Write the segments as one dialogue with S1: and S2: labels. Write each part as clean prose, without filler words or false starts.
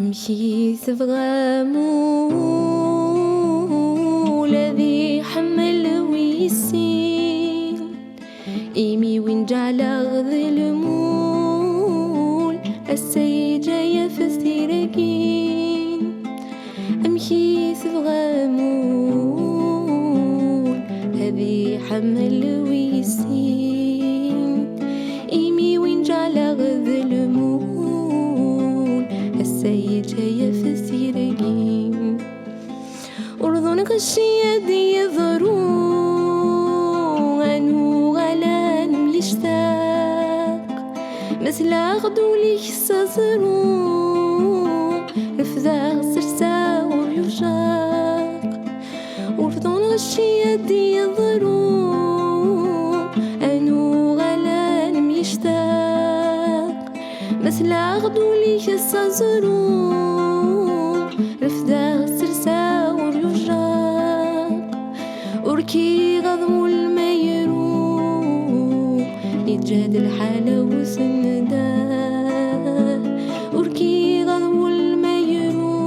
S1: أمشي تبغى مول الذي حمل ويسين إيمي ونجعل أغذ المول السيد جاية في السيرقين أمشي تبغى مول هذي حمل ويسين إيمي ونجعل أغذ المول السيد جاية في السيرقين أرضون غشية دي ضرون أنو غلان يشتاق مثل أغدولي سازرون رفضا سرسا وريوشاق أرضون غشية دي ضرون أنو غلان يشتاق مثل أغدولي سازرون رفضا سرسا وريوشاق أركي غضم الميرو يتجاد الحالة وسندا أركي غضم الميرو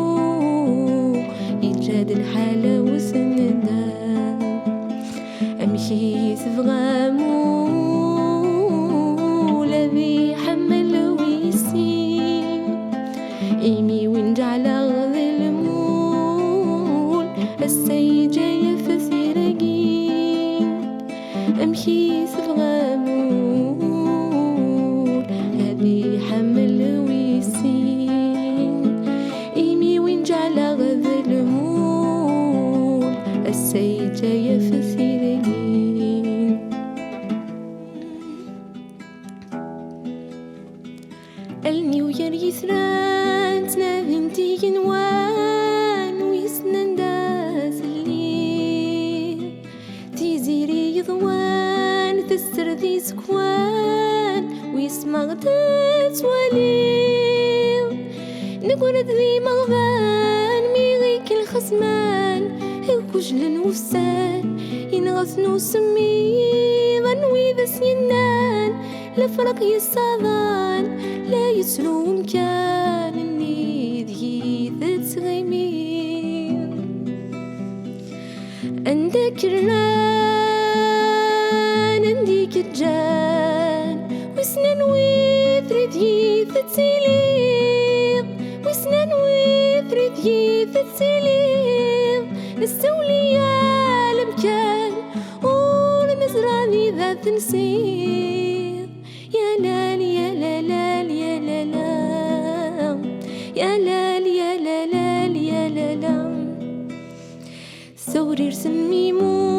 S1: يتجاد الحالة وسندا أمشي تبغى مول الذي حمل ويسين إيمي ونجعل أغذ المول السيد جاية في سيرقين أمشي تبغى مول هذي حمل ويسين إيمي ونجعل أغذ المول السيد جاية في سيرقين النيو يير يسران تنافنتي ينوان ويسنن داس الليل تيزيري يضوان تسر ذي سكوان ويسمع تتوليل نقرد ذي مغبان ميغيك الخصمان الكجل وفسان ينغثنو سميضا ويذا سينان لفرق يصادان لا يسلو مكان النيدي تتغيمين عندك الران عندك الجان وسنان وثريدي تتسيليض وسنان وثريدي تتسيليض نستولي المكان ولمزراني ذات نسير يا لال يا لال يا لال يا لال يا لال يا لال ثوري رسمي مو